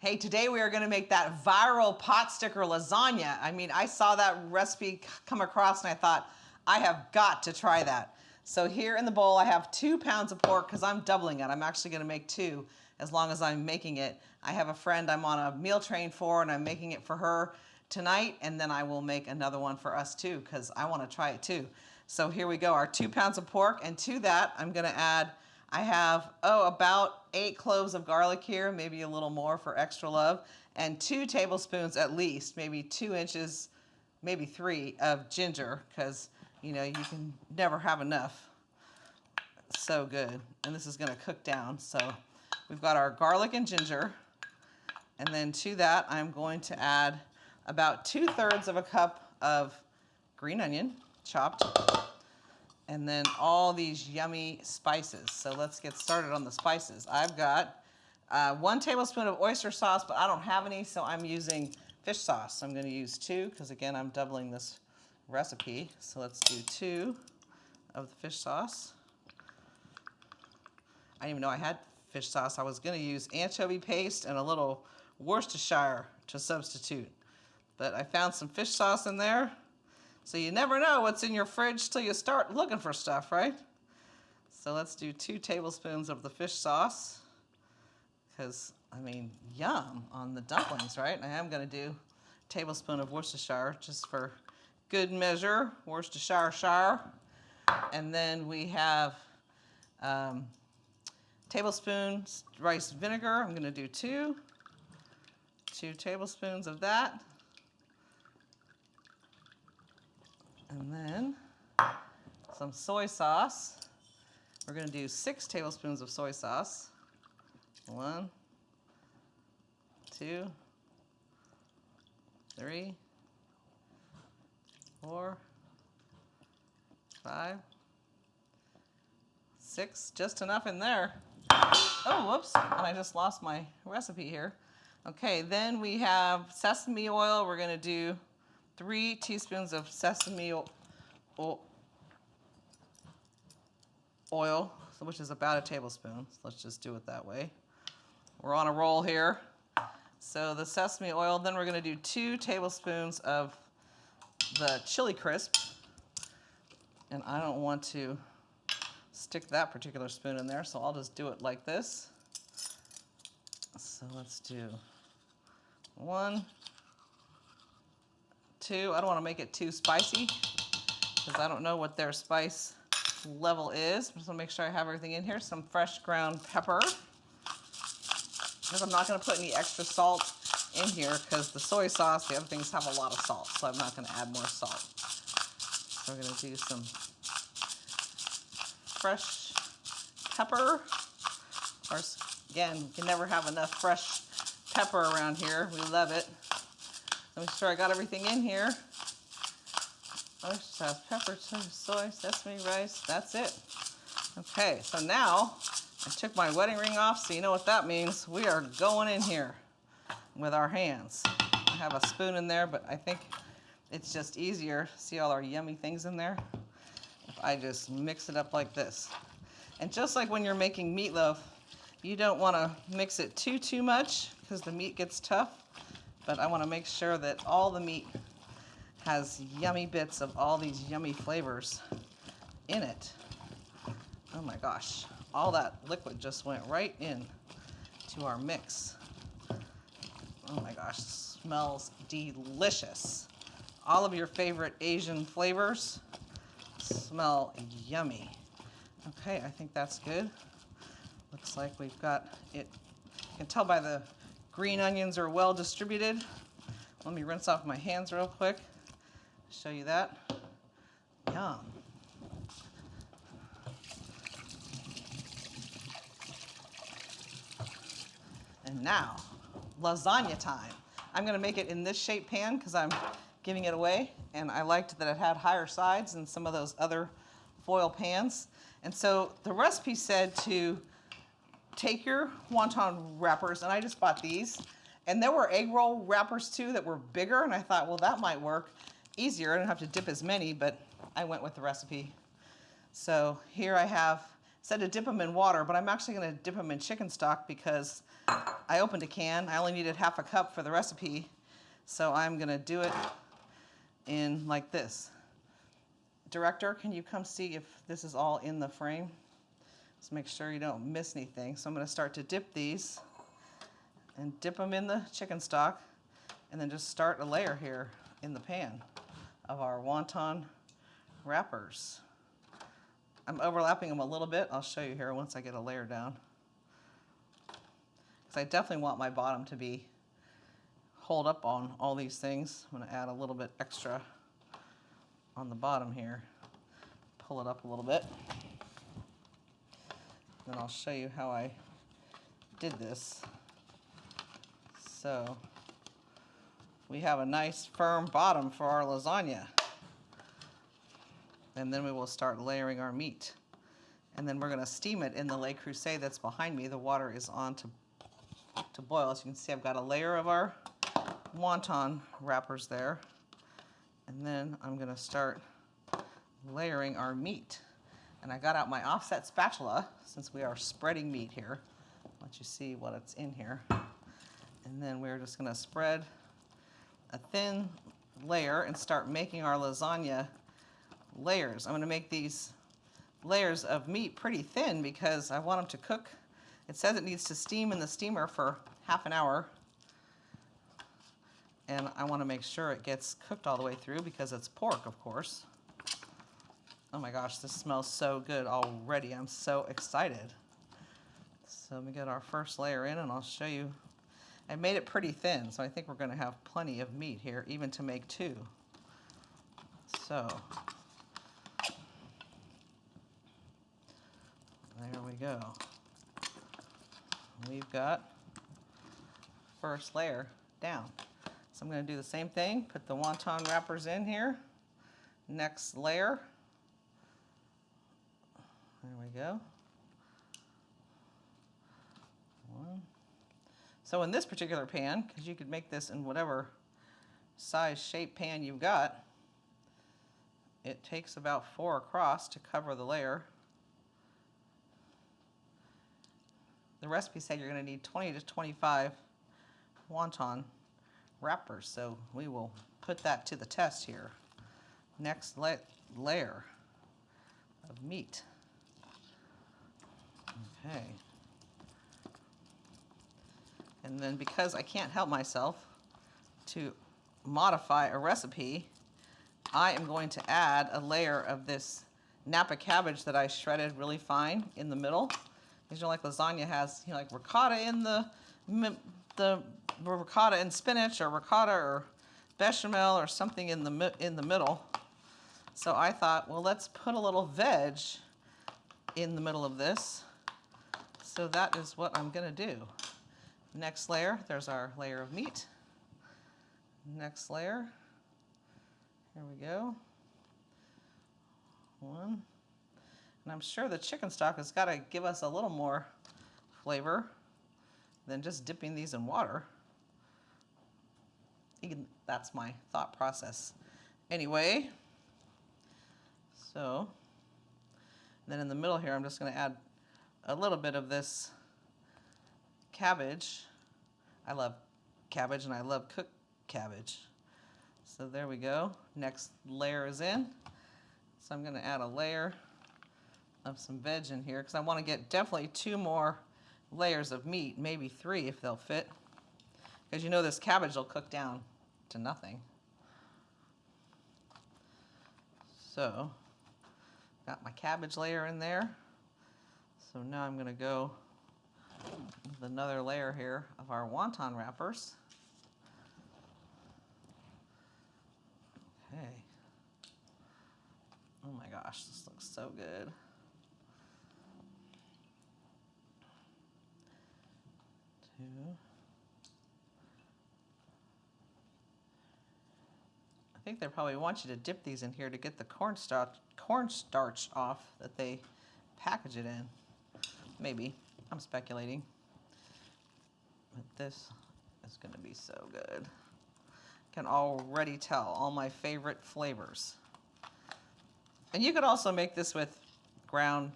Hey, today we are going to make that viral pot sticker lasagna. I mean, I saw that recipe come across and I thought, I have got to try that. So here in the bowl, I have 2 pounds of pork because I'm doubling it. I'm actually going to make 2 as long as I'm making it. I have a friend I'm on a meal train for and I'm making it for her tonight, and then I will make another one for us too because I want to try it too. So here we go, our 2 pounds of pork, and to that I'm going to add, I have, about 8 cloves of garlic here, maybe a little more for extra love, and 2 tablespoons at least, maybe 2 inches, maybe 3 of ginger, because, you know, you can never have enough. So good. And this is going to cook down. So we've got our garlic and ginger, and then to that I'm going to add about 2/3 of a cup of green onion, chopped, and then all these yummy spices. So let's get started on the spices. I've got 1 tablespoon of oyster sauce, but I don't have any, so I'm using fish sauce. I'm going to use 2 because, again, I'm doubling this recipe. So let's do 2 of the fish sauce. I didn't even know I had fish sauce. I was going to use anchovy paste and a little Worcestershire to substitute, but I found some fish sauce in there. So you never know what's in your fridge till you start looking for stuff, right? So let's do 2 tablespoons of the fish sauce, because, I mean, yum on the dumplings, right? I am going to do a tablespoon of Worcestershire just for good measure, Worcestershire. And then we have tablespoons rice vinegar. I'm going to do 2 tablespoons of that. And then some soy sauce. We're going to do 6 tablespoons of soy sauce. 1, 2, 3, 4, 5, 6, just enough in there. Oh, whoops, and I just lost my recipe here. Okay, then we have sesame oil. We're going to do 3 teaspoons of sesame oil, which is about a tablespoon. So let's just do it that way. We're on a roll here. So the sesame oil, then we're going to do 2 tablespoons of the chili crisp. And I don't want to stick that particular spoon in there, so I'll just do it like this. So let's do 1, 2. I don't want to make it too spicy because I don't know what their spice level is. Just want to make sure I have everything in here. Some fresh ground pepper, because I'm not going to put any extra salt in here because the soy sauce, the other things have a lot of salt, so I'm not going to add more salt. So we're going to do some fresh pepper. Of course, again, you can never have enough fresh pepper around here. We love it. Let me make sure I got everything in here. Oyster sauce, pepper, soy, sesame, rice. That's it. Okay, so now I took my wedding ring off, so you know what that means. We are going in here with our hands. I have a spoon in there, but I think it's just easier. See all our yummy things in there? If I just mix it up like this. And just like when you're making meatloaf, you don't want to mix it too much because the meat gets tough. But I want to make sure that all the meat has yummy bits of all these yummy flavors in it. Oh my gosh, all that liquid just went right in to our mix. Oh my gosh, smells delicious. All of your favorite Asian flavors smell yummy. Okay, I think that's good. Looks like we've got it. You can tell by the green onions are well distributed. Let me rinse off my hands real quick. Show you that. Yum. And now, lasagna time. I'm going to make it in this shaped pan because I'm giving it away, and I liked that it had higher sides than some of those other foil pans. And so the recipe said to take your wonton wrappers, and I just bought these, and there were egg roll wrappers too that were bigger, and I thought, well, that might work easier. I don't have to dip as many, but I went with the recipe. So here I have, said to dip them in water, but I'm actually going to dip them in chicken stock because I opened a can. I only needed half a cup for the recipe, so I'm gonna do it in like this. Director, can you come see if this is all in the frame? Just make sure you don't miss anything. So I'm gonna start to dip these and dip them in the chicken stock, and then just start a layer here in the pan of our wonton wrappers. I'm overlapping them a little bit. I'll show you here once I get a layer down. Because I definitely want my bottom to be hold up on all these things. I'm gonna add a little bit extra on the bottom here. Pull it up a little bit. Then I'll show you how I did this. So we have a nice firm bottom for our lasagna. And then we will start layering our meat. And then we're gonna steam it in the Le Creuset that's behind me. The water is on to boil. As you can see, I've got a layer of our wonton wrappers there. And then I'm gonna start layering our meat. And I got out my offset spatula, since we are spreading meat here. I'll let you see what it's in here. And then we're just gonna spread a thin layer and start making our lasagna layers. I'm gonna make these layers of meat pretty thin because I want them to cook. It says it needs to steam in the steamer for half an hour. And I wanna make sure it gets cooked all the way through because it's pork, of course. Oh my gosh, this smells so good already. I'm so excited. So let me get our first layer in and I'll show you. I made it pretty thin, so I think we're gonna have plenty of meat here, even to make two. So, there we go. We've got first layer down. So I'm gonna do the same thing, put the wonton wrappers in here. Next layer. There we go. One. So in this particular pan, because you could make this in whatever size, shape pan you've got, it takes about 4 across to cover the layer. The recipe said you're going to need 20 to 25 wonton wrappers, so we will put that to the test here. Next layer of meat. Okay. And then because I can't help myself to modify a recipe, I am going to add a layer of this Napa cabbage that I shredded really fine in the middle. Because you know, like lasagna has, you know, like ricotta in the ricotta and spinach, or ricotta or bechamel or something in the middle. So I thought, well, let's put a little veg in the middle of this. So that is what I'm gonna do. Next layer, there's our layer of meat. Next layer, here we go. One. And I'm sure the chicken stock has got to give us a little more flavor than just dipping these in water. That's my thought process. Anyway, so then in the middle here, I'm just going to add a little bit of this cabbage. I love cabbage and I love cooked cabbage. So there we go. Next layer is in. So I'm going to add a layer of some veg in here because I want to get definitely 2 more layers of meat, maybe 3 if they'll fit. Because you know this cabbage will cook down to nothing. So, got my cabbage layer in there. So now I'm going to go with another layer here of our wonton wrappers. Okay. Oh my gosh, this looks so good. I think they probably want you to dip these in here to get the cornstarch off that they package it in. Maybe. I'm speculating. But this is going to be so good. Can already tell all my favorite flavors. And you could also make this with ground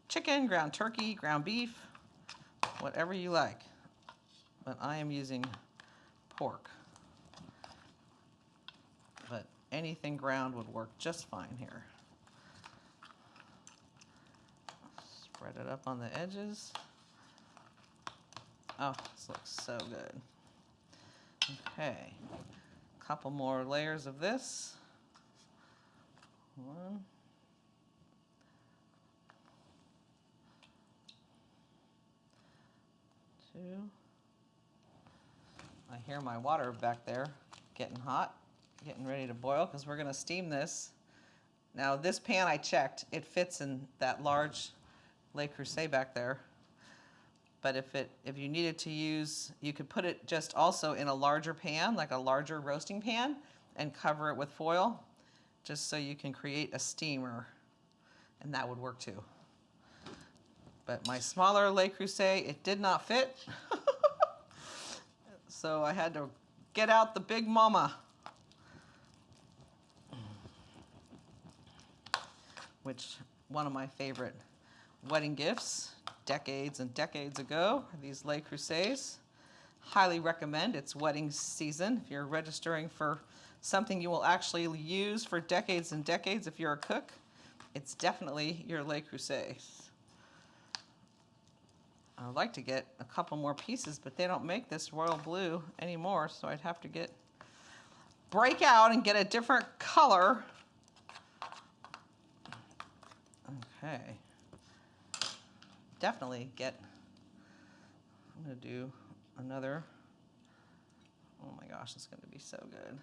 chicken, ground turkey, ground beef, whatever you like. but I am using pork. But anything ground would work just fine here. Spread it up on the edges. Oh, this looks so good. Okay, a couple more layers of this. 1, 2. I hear my water back there getting hot, getting ready to boil because we're going to steam this. Now this pan I checked, it fits in that large Le Creuset back there. But if you needed to use, you could put it just also in a larger pan, like a larger roasting pan, and cover it with foil, just so you can create a steamer, and that would work too. But my smaller Le Creuset, it did not fit, so I had to get out the big mama, which one of my favorite wedding gifts decades and decades ago, these Le Creusets. Highly recommend. It's wedding season. If you're registering for something you will actually use for decades and decades, if you're a cook, it's definitely your Le Creuset. I'd like to get a couple more pieces, but they don't make this royal blue anymore, so I'd have to break out and get a different color. Okay. Definitely I'm going to do another. Oh my gosh, it's going to be so good.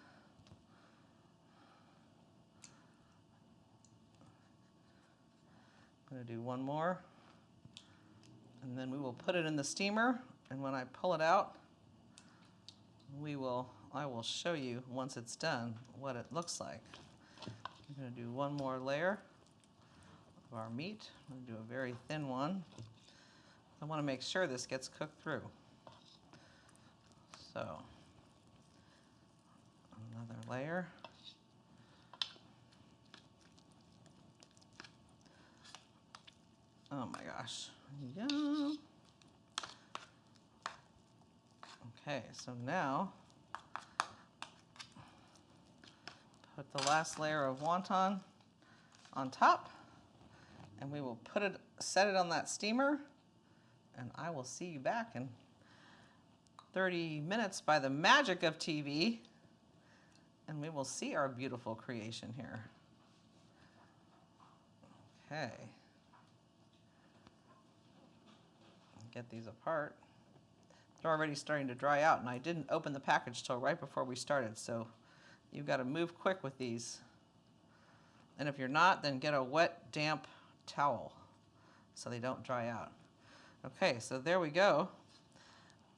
I'm going to do one more, and then we will put it in the steamer, and when I pull it out, I will show you once it's done what it looks like. I'm going to do one more layer of our meat. I'm going to do a very thin one. I want to make sure this gets cooked through. So, another layer. Oh my gosh, yum. Okay, so now, put the last layer of wonton on top, and we will set it on that steamer, and I will see you back in 30 minutes by the magic of TV, and we will see our beautiful creation here. Okay. Get these apart. They're already starting to dry out, and I didn't open the package till right before we started, so you've got to move quick with these. And if you're not, then get a wet, damp towel so they don't dry out. Okay, so there we go.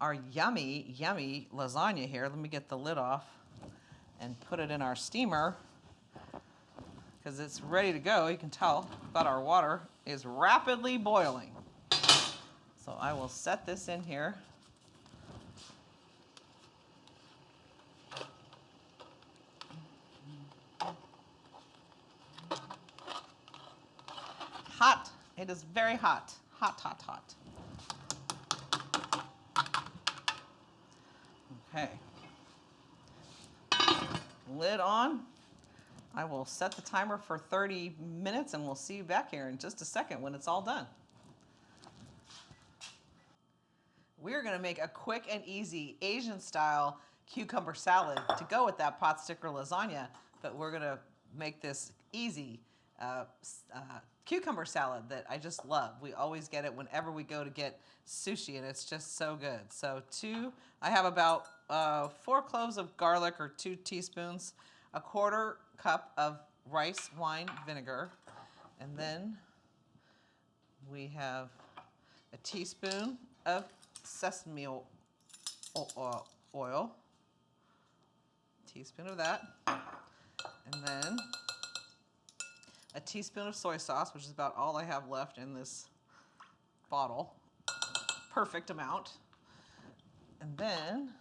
Our yummy, yummy lasagna here. Let me get the lid off and put it in our steamer because it's ready to go. You can tell that our water is rapidly boiling. So I will set this in here. Hot. It is very hot. Hot, hot, hot. Okay. Lid on. I will set the timer for 30 minutes and we'll see you back here in just a second when it's all done. We're going to make a quick and easy Asian style cucumber salad to go with that potsticker lasagna, but we're going to make this easy cucumber salad that I just love. We always get it whenever we go to get sushi, and it's just so good. So I have about 4 cloves of garlic, or 2 teaspoons, a 1/4 cup of rice wine vinegar, and then we have a teaspoon of sesame oil, teaspoon of that, and then a teaspoon of soy sauce, which is about all I have left in this bottle. Perfect amount. And then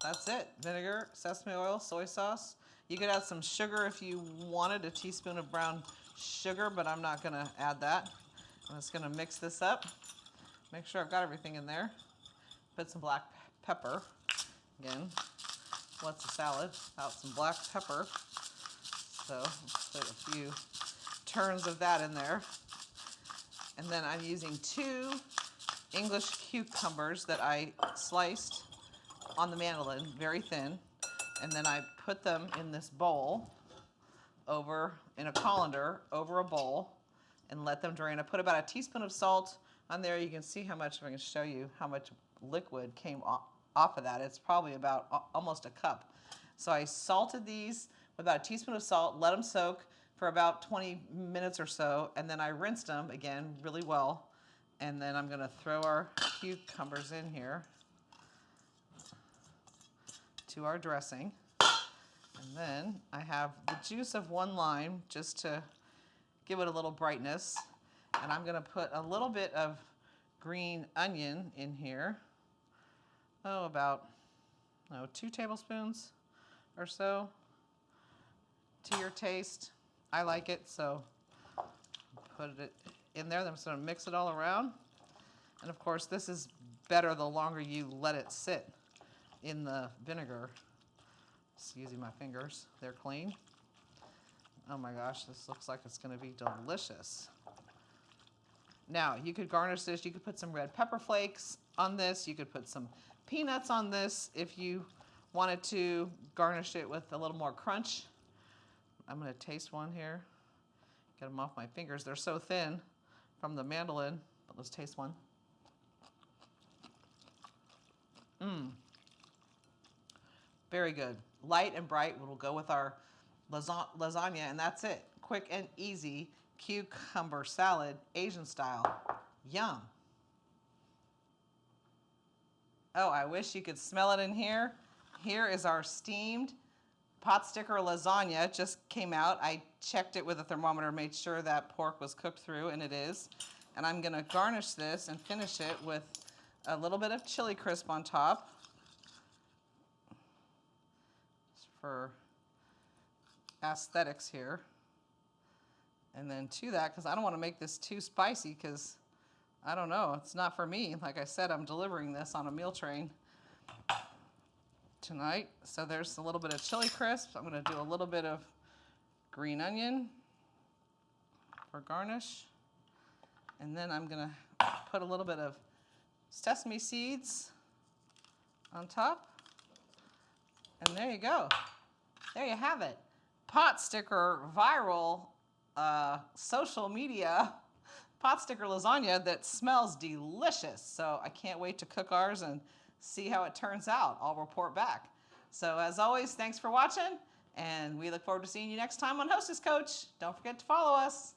that's it. Vinegar, sesame oil, soy sauce. You could add some sugar if you wanted, a teaspoon of brown sugar, but I'm not going to add that. I'm just gonna mix this up. Make sure I've got everything in there. Put some black pepper. Again, what's a salad without some black pepper? So put a few turns of that in there. And then I'm using 2 English cucumbers that I sliced on the mandolin, very thin. And then I put them in this bowl in a colander over a bowl and let them drain. I put about a teaspoon of salt on there. You can see how much, I'm going to show you how much liquid came off of that. It's probably about almost a cup. So I salted these with about a teaspoon of salt, let them soak for about 20 minutes or so, and then I rinsed them again really well. And then I'm going to throw our cucumbers in here to our dressing. And then I have the juice of 1 lime just to give it a little brightness. And I'm going to put a little bit of green onion in here. Oh, about 2 tablespoons or so to your taste. I like it, so put it in there. I'm just going to mix it all around. And of course, this is better the longer you let it sit in the vinegar. Just using my fingers, they're clean. Oh my gosh, this looks like it's going to be delicious. Now, you could garnish this. You could put some red pepper flakes on this. You could put some peanuts on this if you wanted to garnish it with a little more crunch. I'm going to taste one here. Get them off my fingers. They're so thin from the mandolin, but let's taste one. Very good. Light and bright will go with our lasagna, and that's it. Quick and easy cucumber salad, Asian style. Yum. Oh, I wish you could smell it in here. Here is our steamed Potsticker lasagna. It just came out. I checked it with a thermometer, made sure that pork was cooked through, and it is. And I'm gonna garnish this and finish it with a little bit of chili crisp on top. Just for aesthetics here. And then to that, because I don't want to make this too spicy, because I don't know, it's not for me. Like I said, I'm delivering this on a meal train tonight. So there's a little bit of chili crisp. I'm going to do a little bit of green onion for garnish. And then I'm going to put a little bit of sesame seeds on top. And there you go. There you have it. Potsticker viral social media potsticker lasagna that smells delicious. So I can't wait to cook ours and see how it turns out. I'll report back. So as always, thanks for watching, and we look forward to seeing you next time on Hostess Coach. Don't forget to follow us.